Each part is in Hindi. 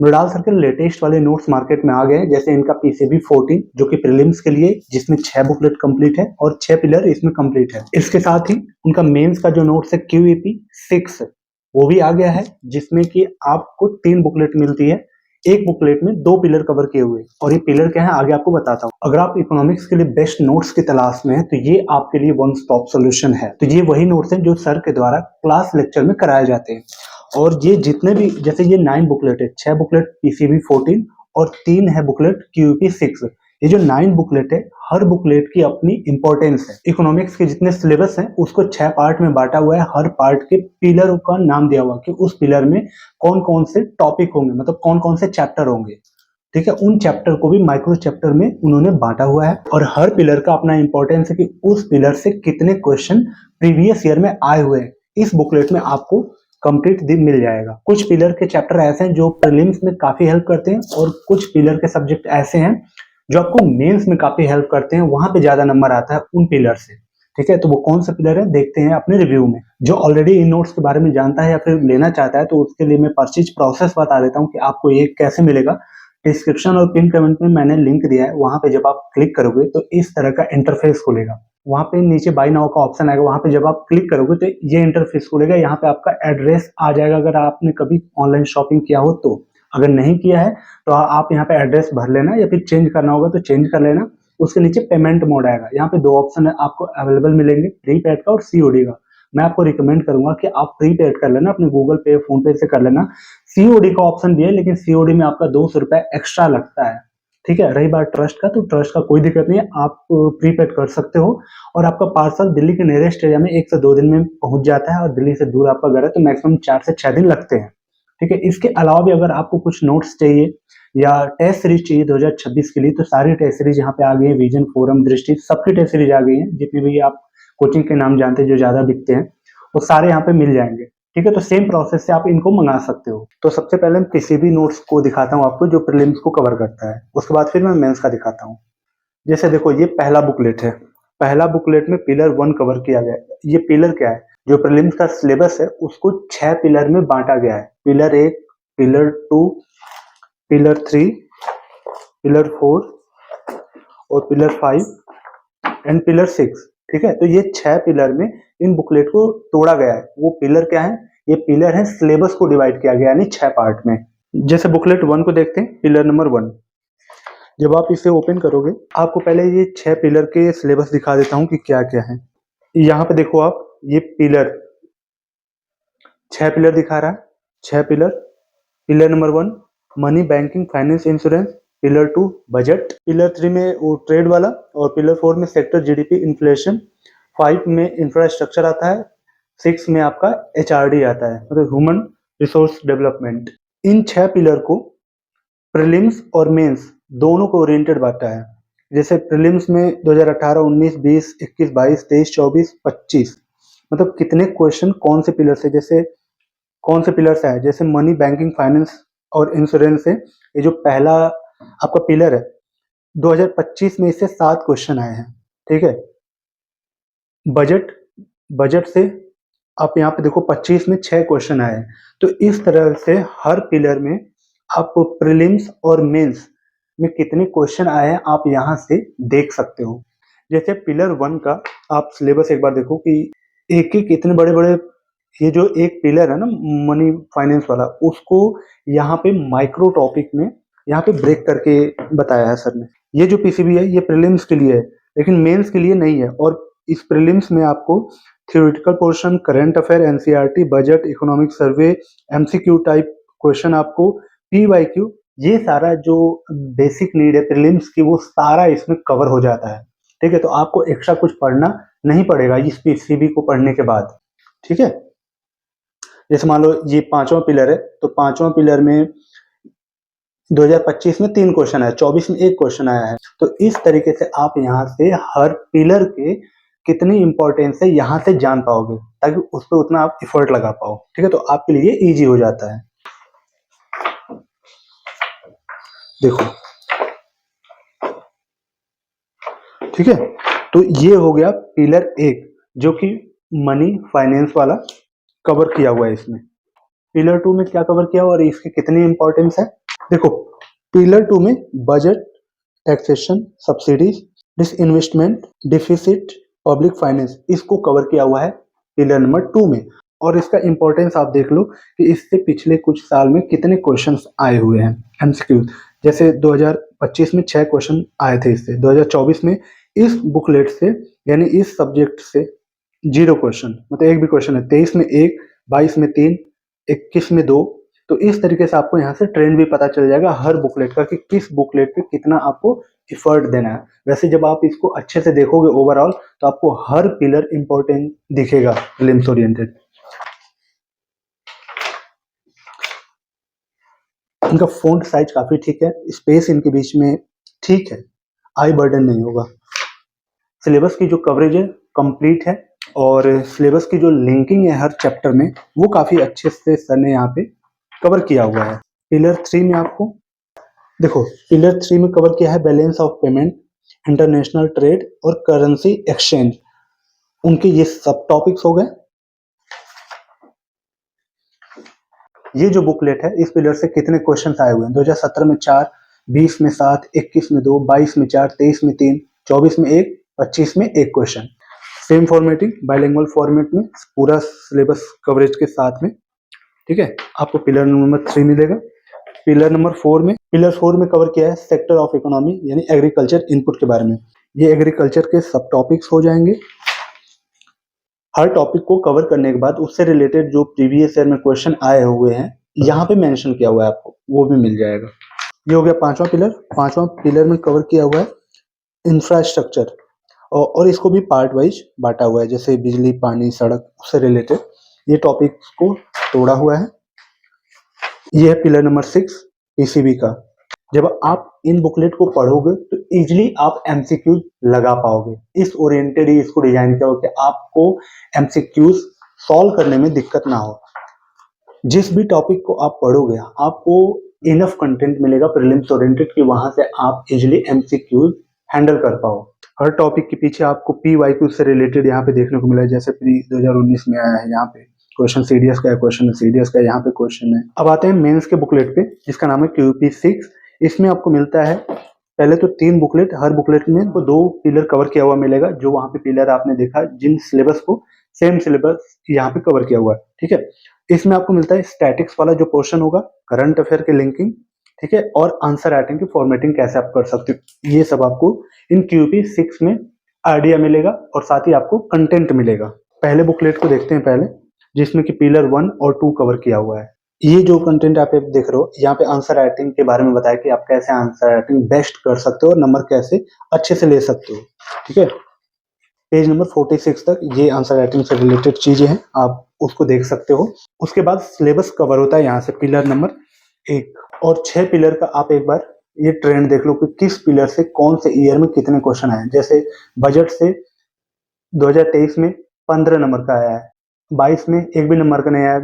मृणाल सर के लेटेस्ट वाले नोट्स मार्केट में आ गए हैं, जैसे इनका पीसीबी 14 जो कि प्रीलिम्स के लिए, जिसमें 6 बुकलेट कंप्लीट है और 6 पिलर इसमें कंप्लीट है। इसके साथ ही उनका मेंस का जो नोट्स है क्यूईपी 6 वो भी आ गया है, जिसमें कि आपको 3 बुकलेट मिलती है। एक बुकलेट में 2 पिलर कवर किए हुए, और ये पिलर क्या है आगे आपको बताता हूँ। अगर आप इकोनॉमिक्स के लिए बेस्ट नोट्स की तलाश में है तो ये आपके लिए वन स्टॉप सोल्यूशन है। तो ये वही नोट्स हैं जो सर के द्वारा क्लास लेक्चर में कराए जाते हैं। और ये जितने भी, जैसे ये 9 बुकलेट है, 6 बुकलेट पीसीबी 14 और 3 है बुकलेट क्यूपी 6। ये जो 9 बुकलेट है, हर बुकलेट की अपनी इंपॉर्टेंस है। इकोनॉमिक्स के जितने सिलेबस हैं उसको 6 पार्ट में बांटा हुआ है। हर पार्ट के पिलर का नाम दिया हुआ कि उस पिलर में कौन कौन से टॉपिक होंगे, मतलब कौन कौन से चैप्टर होंगे। ठीक है, उन चैप्टर को भी माइक्रो चैप्टर में उन्होंने बांटा हुआ है, और हर पिलर का अपना इंपॉर्टेंस है कि उस पिलर से कितने क्वेश्चन प्रीवियस ईयर में आए हुए हैं। इस बुकलेट में आपको कंप्लीट मिल जाएगा। कुछ पिलर के चैप्टर ऐसे हैं जो प्रीलिम्स में काफी हेल्प करते हैं, और कुछ पिलर के सब्जेक्ट ऐसे हैं जो आपको मेंस में काफी हेल्प करते हैं, वहां पे ज्यादा नंबर आता है उन पिलर से। ठीक है, तो वो कौन सा पिलर है देखते हैं अपने रिव्यू में। जो ऑलरेडी इन नोट्स के बारे में जानता है या फिर लेना चाहता है, तो उसके लिए मैं परचेज प्रोसेस बता देता हूँ कि आपको ये कैसे मिलेगा। डिस्क्रिप्शन और पिन कमेंट में मैंने लिंक दिया है, वहां पे जब आप क्लिक करोगे तो इस तरह का इंटरफेस खुलेगा। वहां पे नीचे बाय नाउ का ऑप्शन आएगा, वहां पे जब आप क्लिक करोगे तो ये इंटरफेस खुलेगा। यहाँ पे आपका एड्रेस आ जाएगा, अगर आपने कभी ऑनलाइन शॉपिंग किया हो तो। अगर नहीं किया है तो आप यहाँ पे एड्रेस भर लेना, या फिर चेंज करना होगा तो चेंज कर लेना। उसके नीचे पेमेंट मोड आएगा, यहाँ पे 2 ऑप्शन है आपको अवेलेबल मिलेंगे, प्रीपेड का और सीओडी का। मैं आपको रिकमेंड करूंगा कि आप प्रीपेड कर लेना, अपने गूगल पे फोन पे से कर लेना। सीओडी का ऑप्शन भी है, लेकिन सीओडी में आपका 200 रुपए एक्स्ट्रा लगता है। ठीक है, रही बात ट्रस्ट का, तो ट्रस्ट का कोई दिक्कत नहीं है, आप प्रीपेड कर सकते हो। और आपका पार्सल दिल्ली के नियरेस्ट एरिया में 1 से 2 दिन में पहुंच जाता है, और दिल्ली से दूर आपका घर है तो मैक्सिमम 4 से 6 दिन लगते हैं। ठीक है, इसके अलावा भी अगर आपको कुछ नोट्स चाहिए या टेस्ट सीरीज चाहिए 2026 के लिए, तो सारी टेस्ट सीरीज यहाँ पे आ गई है। विजन, फोरम, दृष्टि, सबकी टेस्ट सीरीज आ गई है। जितने भी आप कोचिंग के नाम जानते हैं जो ज्यादा बिकते हैं, वो सारे यहाँ पे मिल जाएंगे। ठीक है, तो सेम प्रोसेस से आप इनको मंगा सकते हो। तो सबसे पहले मैं किसी भी नोट्स को दिखाता हूँ आपको जो प्रीलिम्स को कवर करता है, उसके बाद फिर मैं मेंस का दिखाता हूँ। जैसे देखो, ये पहला बुकलेट है। पहला बुकलेट में पिलर 1 कवर किया गया है। ये पिलर क्या है, जो प्रीलिम्स का सिलेबस है उसको 6 पिलर में बांटा गया है। पिलर 1, पिलर 2, पिलर 3, पिलर 4 और पिलर 5 एंड पिलर 6। ठीक है, तो ये 6 पिलर में इन बुकलेट को तोड़ा गया है। वो पिलर क्या है, ये पिलर है सिलेबस को डिवाइड किया गया, यानी 6 पार्ट में। जैसे बुकलेट 1 को देखते हैं, पिलर नंबर 1। जब आप इसे ओपन करोगे, आपको पहले ये 6 पिलर के सिलेबस दिखा देता हूँ कि क्या क्या है। यहाँ पे देखो आप, ये पिलर 6 पिलर दिखा रहा है। 6 pillar. Pillar number 1 money, banking, finance, insurance. Pillar 2 budget. Pillar 3 में वो ट्रेड वाला। और पिलर 4 में सेक्टर, जीडीपी, इन्फ्लेशन। 5 में इंफ्रास्ट्रक्चर आता है। 6 में आपका एचआरडी आता है, मतलब ह्यूमन रिसोर्स डेवलपमेंट। इन 6 पिलर को प्रीलिम्स और मेंस दोनों को ओरिएंटेड बांटा है। जैसे प्रीलिम्स में 2018, 19, 20, 21, 22, 23, 24, 25, मतलब कितने क्वेश्चन कौन से पिलर से, जैसे कौन से पिलर से आए। जैसे मनी, बैंकिंग, फाइनेंस और इंश्योरेंस से ये जो पहला आपका पिलर है, 2025 में इससे 7 क्वेश्चन आए हैं। ठीक है, बजट, बजट से आप यहाँ पे देखो 25 में 6 क्वेश्चन आए हैं। तो इस तरह से हर पिलर में आप प्रीलिम्स और मेंस में कितने क्वेश्चन आए हैं आप यहाँ से देख सकते हो। जैसे पिलर 1 का आप सिलेबस एक बार देखो कि एक एक इतने बड़े बड़े, ये जो एक पिलर है ना मनी फाइनेंस वाला, उसको यहाँ पे माइक्रो टॉपिक में यहाँ पे ब्रेक करके बताया है सर ने। ये जो पीसीबी है ये प्रीलिम्स के लिए है, लेकिन मेंस के लिए नहीं है। और इस प्रीलिम्स में आपको theoretical portion, current affair, NCERT, budget, economic survey, MCQ type question, आपको पीवाईक्यू, ये सारा जो बेसिक नीड है प्रीलिम्स की वो सारा इसमें कवर हो जाता है। ठीक है, तो आपको एक्स्ट्रा कुछ पढ़ना नहीं पड़ेगा इस पीसीबी को पढ़ने के बाद। ठीक है, जैसे मान लो ये 5वां पिलर है, तो 5वां पिलर में 2025 में 3 क्वेश्चन आया, 24 में 1 क्वेश्चन आया है। तो इस तरीके से आप यहाँ से हर पिलर के कितनी इंपॉर्टेंस है यहाँ से जान पाओगे, ताकि उस पर उतना आप एफर्ट लगा पाओ। ठीक है, तो आपके लिए इजी हो जाता है। देखो, ठीक है, तो ये हो गया पिलर 1 जो कि मनी फाइनेंस वाला कवर किया हुआ है इसमें। पिलर 2 में क्या कवर किया और इसकी कितनी इंपॉर्टेंस है। देखो पिलर 2 में budget, taxation, subsidies, disinvestment, deficit, public finance, इसको कवर किया हुआ है पिलर नंबर 2 में। और इसका इंपॉर्टेंस आप देख लो कि इससे पिछले कुछ साल में कितने क्वेश्चंस आए हुए हैं एमसीक्यू। जैसे 2025 में 6 क्वेश्चन आए थे इससे, 2024 में इस बुकलेट से यानी इस सब्जेक्ट से 0 क्वेश्चन, मतलब एक भी क्वेश्चन है। 23 में 1, 22 में 3, 21 में 2। तो इस तरीके से आपको यहाँ से ट्रेंड भी पता चल जाएगा हर बुकलेट का कि किस बुकलेट पे कितना आपको एफर्ट देना है। वैसे जब आप इसको अच्छे से देखोगे ओवरऑल तो आपको हर पिलर इंपॉर्टेंट दिखेगा प्रीलिम्स ओरिएंटेड। इनका फ़ॉन्ट साइज काफ़ी ठीक है, स्पेस इनके बीच में ठीक है, आई बर्डन नहीं होगा। सिलेबस की जो कवरेज है कंप्लीट है और सिलेबस की जो लिंकिंग है हर चैप्टर में वो काफ़ी अच्छे से सर ने यहाँ पे कवर किया हुआ है। पिलर 3 में आपको देखो, पिलर 3 में कवर किया है balance of payment, international trade और करेंसी एक्सचेंज। उनके ये सब टॉपिक्स हो गए। ये जो बुकलेट है इस पिलर से कितने क्वेश्चन आए हुए हैं? 2017 में 4, 20 में 7, 21 में 2, 22 में 4, 23 में 3, 24 में 1, 25 में 1 question. Same formatting bilingual format में पूरा सिलेबस कवरेज के साथ में। ठीक है, आपको पिलर नंबर 3 मिलेगा। पिलर 4 में कवर किया है सेक्टर ऑफ इकोनॉमी यानी एग्रीकल्चर इनपुट के बारे में। ये एग्रीकल्चर के सब टॉपिक्स हो जाएंगे। हर टॉपिक को कवर करने के बाद उससे रिलेटेड जो प्रीवियस ईयर में क्वेश्चन आए हुए हैं यहाँ पे मेंशन किया हुआ है, आपको वो भी मिल जाएगा। ये हो गया पांचवा पिलर। पांचवा पिलर में कवर किया हुआ है इंफ्रास्ट्रक्चर और इसको भी पार्ट वाइज बांटा हुआ है, जैसे बिजली, पानी, सड़क, उससे रिलेटेड ये टॉपिक को तोड़ा हुआ है। ये है पिलर नंबर 6 पीसीबी का। जब आप इन बुकलेट को पढ़ोगे तो इजीली आप एमसीक्यू लगा पाओगे। इस ओरिएंटेड ही इसको डिजाइन किया हो कि आपको एमसीक्यूज सॉल्व करने में दिक्कत ना हो। जिस भी टॉपिक को आप पढ़ोगे आपको इनफ कंटेंट मिलेगा प्रीलिम्स ओरिएंटेड कि वहां से आप इजीली एमसीक्यूज हैंडल कर पाओ। हर टॉपिक के पीछे आपको पीवाईक्यू से रिलेटेड यहाँ पे देखने को मिला है, जैसे प्री 2019 में आया है यहाँ पे क्वेश्चन सीडीएस का है, क्वेश्चन सीडीएस का यहाँ पे क्वेश्चन है। अब आते हैं मेंस के बुकलेट पे जिसका नाम है क्यूपी 6। इसमें आपको मिलता है पहले तो 3 बुकलेट, हर बुकलेट में आपको 2 पिलर कवर किया हुआ मिलेगा। जो वहां पे पिलर आपने देखा जिन सिलेबस को सेम सिलेबस यहाँ पे कवर किया हुआ है। ठीक है, इसमें आपको मिलता है स्टैटिक्स वाला जो पोर्शन होगा, करंट अफेयर के लिंकिंग, ठीक है, और आंसर राइटिंग की फॉर्मेटिंग कैसे आप कर सकते हो, ये सब आपको इन क्यूपी 6 में आइडिया मिलेगा और साथ ही आपको कंटेंट मिलेगा। पहले बुकलेट को देखते हैं पहले, जिसमें कि पिलर 1 और 2 कवर किया हुआ है। ये जो कंटेंट आप देख रहे हो यहाँ पे आंसर राइटिंग के बारे में बताया कि आप कैसे आंसर राइटिंग बेस्ट कर सकते हो और नंबर कैसे अच्छे से ले सकते हो। ठीक है, पेज नंबर 46 तक ये आंसर राइटिंग से रिलेटेड चीजें हैं, आप उसको देख सकते हो। उसके बाद सिलेबस कवर होता है यहाँ से पिलर नंबर 1 और 6 पिलर का। आप एक बार ये ट्रेंड देख लो कि किस पिलर से कौन से ईयर में कितने क्वेश्चन आए। जैसे बजट से 2023 में 15 नंबर का आया है, 22 में एक भी नंबर का नहीं आया,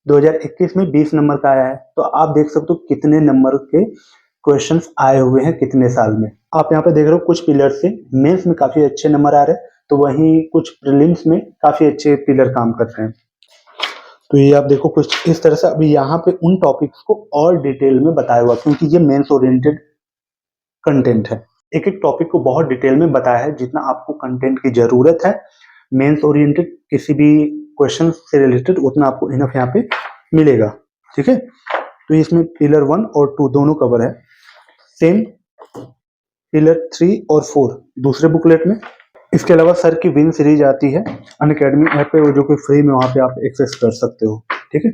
2021 में 20 नंबर का आया है। तो आप देख सकते हो कितने नंबर के क्वेश्चंस आए हुए हैं कितने साल में। आप यहाँ पे देख रहे हो कुछ पिलर से मेंस में काफी अच्छे नंबर आ रहे हैं, तो वहीं कुछ प्रीलिम्स में काफी अच्छे पिलर काम करते हैं। तो ये आप देखो कुछ इस तरह से। अभी यहाँ पे उन टॉपिक्स को और डिटेल में बताया हुआ क्योंकि ये मेंस ओरिएंटेड कंटेंट है। एक एक टॉपिक को बहुत डिटेल में बताया है जितना आपको कंटेंट की जरूरत है मेंस ओरिएंटेड किसी भी क्वेश्चन से रिलेटेड उतना आपको इनफ यहाँ पे मिलेगा। ठीक है, तो इसमें पिलर 1 और 2 दोनों कवर है। सेम पिलर 3 और 4 दूसरे बुकलेट में। इसके अलावा सर की विन सीरीज आती है अनअकैडमी ऐप पे, जो कि फ्री में वहां पे आप एक्सेस कर सकते हो। ठीक है,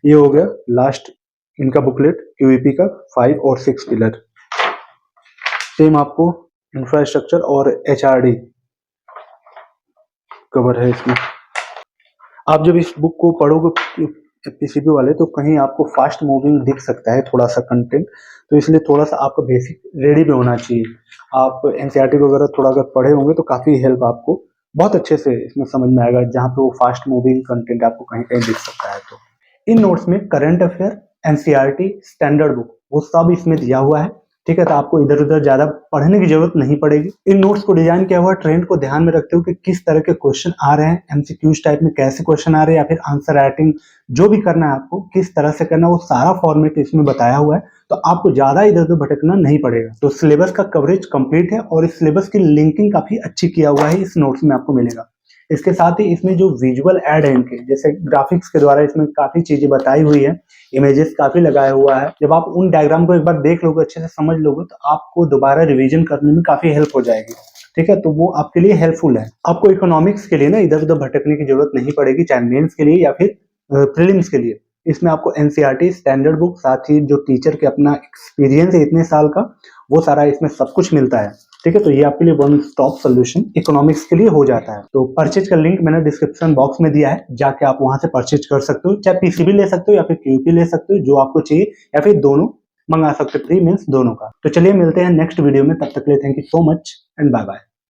ये हो गया लास्ट इनका बुकलेट क्यूईपी का 5 और 6 पिलर। सेम आपको इंफ्रास्ट्रक्चर और एचआरडी कवर है इसमें। आप जब इस बुक को पढ़ोगे पीसीबी वाले तो कहीं आपको फास्ट मूविंग दिख सकता है थोड़ा सा कंटेंट, तो इसलिए थोड़ा सा आपका बेसिक रेडी भी होना चाहिए। आप एनसीईआरटी वगैरह थोड़ा अगर पढ़े होंगे तो काफ़ी हेल्प आपको बहुत अच्छे से इसमें समझ में आएगा, जहाँ पे वो फास्ट मूविंग कंटेंट आपको कहीं कहीं दिख सकता है। तो इन नोट्स में current affair, NCERT, standard book वो सब इसमें दिया हुआ है। ठीक है, तो आपको इधर उधर ज्यादा पढ़ने की जरूरत नहीं पड़ेगी। इन नोट्स को डिजाइन किया हुआ ट्रेंड को ध्यान में रखते हुए कि किस तरह के क्वेश्चन आ रहे हैं, एमसीक्यूज टाइप में कैसे क्वेश्चन आ रहे हैं, या फिर आंसर राइटिंग जो भी करना है आपको किस तरह से करना है, वो सारा फॉर्मेट इसमें बताया हुआ है। तो आपको ज्यादा इधर उधर भटकना नहीं पड़ेगा। तो सिलेबस का कवरेज कंप्लीट है और इस सिलेबस की लिंकिंग काफी अच्छी किया हुआ है, इस नोट्स में आपको मिलेगा। इसके साथ ही इसमें जो विजुअल ऐड है इनके, जैसे ग्राफिक्स के द्वारा इसमें काफी चीजें बताई हुई है, इमेजेस काफी लगाया हुआ है। जब आप उन डायग्राम को एक बार देख लोगे, अच्छे से समझ लोगे, तो आपको दोबारा रिवीजन करने में काफी हेल्प हो जाएगी। ठीक है, तो वो आपके लिए हेल्पफुल है। आपको इकोनॉमिक्स के लिए ना इधर उधर भटकने की जरूरत नहीं पड़ेगी, चाहे मेंस के लिए या फिर प्रीलिम्स के लिए। इसमें आपको एनसीईआरटी स्टैंडर्ड बुक, साथ ही जो टीचर के अपना एक्सपीरियंस है इतने साल का, वो सारा इसमें सब कुछ मिलता है। ठीक है, तो ये आपके लिए वन स्टॉप सोल्यूशन इकोनॉमिक्स के लिए हो जाता है। तो परचेज का लिंक मैंने डिस्क्रिप्शन बॉक्स में दिया है, जाके आप वहां से परचेज कर सकते हो। चाहे पीसीबी ले सकते हो या फिर क्यूपी ले सकते हो, जो आपको चाहिए, या फिर दोनों मंगा सकते हो, प्री मींस दोनों का। तो चलिए मिलते हैं नेक्स्ट वीडियो में, तब तक के लिए thank you so much and bye bye.